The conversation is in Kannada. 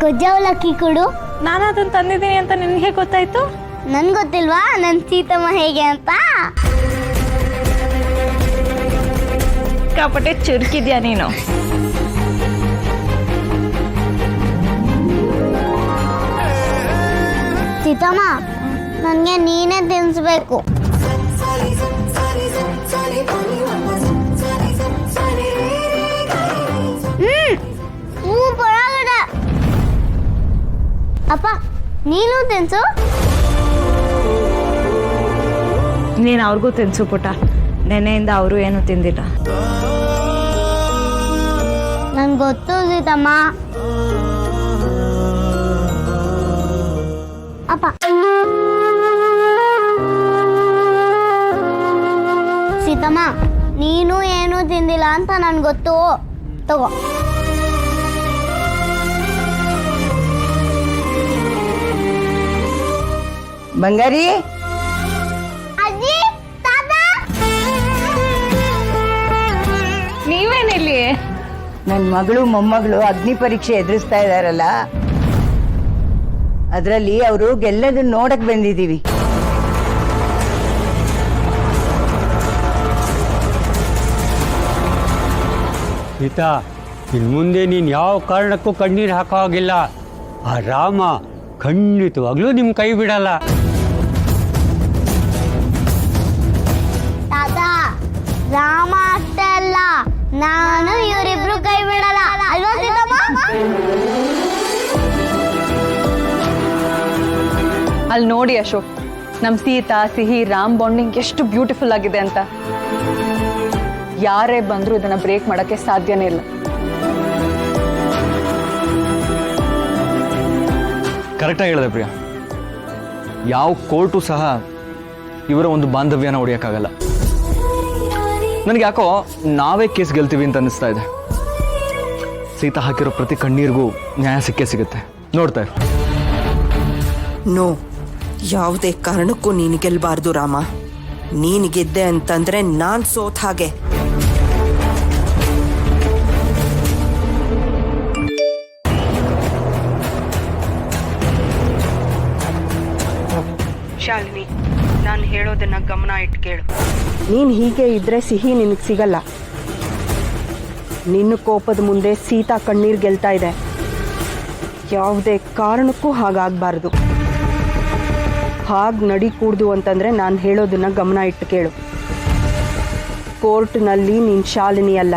ಗೊಜ್ಜ ಅವಲಕ್ಕಿ ಕೊಡು. ನಾನು ಅದನ್ನ ತಂದಿದ್ದೀನಿ ಅಂತ ನಿನಗೆ ಗೊತ್ತಾಯ್ತು? ನನ್ಗೆ ಗೊತ್ತಿಲ್ವಾ ನನ್ನ ಸೀತಮ್ಮ ಹೇಗೆ ಅಂತ? ಕಾಪಟ್ಟೆ ಚುರುಕಿದ್ಯಾ ನೀನು. ಸೀತಮ್ಮ ನನಗೆ ನೀನೇ ತಿನ್ನಿಸ್ಬೇಕು. ಪರವಾಗಿಲ್ಲ ಅಪ್ಪ, ನೀನು ತಿನ್ಸು. ನೀನು ಅವ್ರಿಗೂ ತಿನ್ಸು ಪುಟ. ನೆನೆಯಿಂದ ಅವರು ಏನು ತಿಂದಿಲ್ಲ. ನಂಗೆ ಗೊತ್ತು ಸೀತಮ್ಮ. ಅಪ್ಪ ಸೀತಮ್ಮ ನೀನು ಏನೂ ತಿಂದಿಲ್ಲ ಅಂತ ನನ್ಗೆ ಗೊತ್ತು. ತಗೋ. ಬಂಗಾರಿ, ಅಜ್ಜಿ, ತಾತ, ನೀವೇನಿಲ್ಲಿ? ನನ್ನ ಮಗಳು ಮೊಮ್ಮಗಳು ಅಗ್ನಿ ಪರೀಕ್ಷೆ ಎದುರಿಸ್ತಾ ಇದಾರಲ್ಲ, ಅದರಲ್ಲಿ ಅವರು ಗೆಲ್ಲದನ್ನ ನೋಡಕ್ ಬಂದಿದ್ದೀವಿ. ಸೀತಾ, ಇನ್ನು ಮುಂದೆ ನೀನು ಯಾವ ಕಾರಣಕ್ಕೂ ಕಣ್ಣೀರು ಹಾಕೋ ಹಾಗಿಲ್ಲ. ಆ ರಾಮ ಖಂಡಿತವಾಗ್ಲೂ ನಿಮ್ಮ ಕೈ ಬಿಡಲ್ಲ. ತಾತ, ರಾಮ ಅಷ್ಟೇ ಅಲ್ಲ, ನಾನು ಇವರಿಬ್ರು ಕೈ ಬಿಡಲ್ಲ ಅಲ್ವಾ ಸೀತಮ್ಮ? ಅಲ್ಲಿ ನೋಡಿ ಅಶೋಕ್, ನಮ್ಮ ಸೀತಾ ಸಿಹಿ ರಾಮ್ ಬಾಂಡಿಂಗ್ ಎಷ್ಟು ಬ್ಯೂಟಿಫುಲ್ ಆಗಿದೆ ಅಂತ. ಯಾರೇ ಬಂದರೂ ಇದನ್ನ ಬ್ರೇಕ್ ಮಾಡೋಕ್ಕೆ ಸಾಧ್ಯನೇ ಇಲ್ಲ. ಕರೆಕ್ಟಾಗಿ ಹೇಳಿದೆ ಪ್ರಿಯಾ. ಯಾವ ಕೋರ್ಟು ಸಹ ಇವರ ಒಂದು ಬಾಂಧವ್ಯನ ಹೊಡೆಯೋಕ್ಕಾಗಲ್ಲ. ನನಗೆ ಯಾಕೋ ನಾವೇ ಕೇಸ್ ಗೆಲ್ತೀವಿ ಅಂತ ಅನ್ನಿಸ್ತಾ ಇದೆ. ಸೀತಾ ಹಾಕಿರೋ ಪ್ರತಿ ಕಣ್ಣೀರಿಗೂ ನ್ಯಾಯ ಸಿಕ್ಕೇ ಸಿಗುತ್ತೆ. ನೋಡ್ತಾ ಇರು. ನೋ, ಯಾವುದೇ ಕಾರಣಕ್ಕೂ ನೀನು ಗೆಲ್ಬಾರ್ದು ರಾಮ. ನೀನು ಗೆದ್ದೆ ಅಂತಂದ್ರೆ ನಾನ್ ಸೋತ್ ಹಾಗೆ. ಶಾಲಿನಿ, ನಾನು ಹೇಳೋದನ್ನ ಗಮನ ಇಟ್ಟು ಕೇಳು. ನೀನು ಹೀಗೆ ಇದ್ರೆ ಸಿಹಿ ನಿನಗೆ ಸಿಗಲ್ಲ. ನಿನ್ನ ಕೋಪದ ಮುಂದೆ ಸೀತಾ ಕಣ್ಣೀರು ಗೆಲ್ತಾ ಇದೆ. ಯಾವುದೇ ಕಾರಣಕ್ಕೂ ಹಾಗಾಗಬಾರ್ದು. ಹಾಗೆ ನಡಿಕೂಡ್ದು ಅಂತಂದ್ರೆ ನಾನು ಹೇಳೋದನ್ನ ಗಮನ ಇಟ್ಟು ಕೇಳು. ಕೋರ್ಟ್ನಲ್ಲಿ ನೀನು ಶಾಲಿನಿ ಅಲ್ಲ,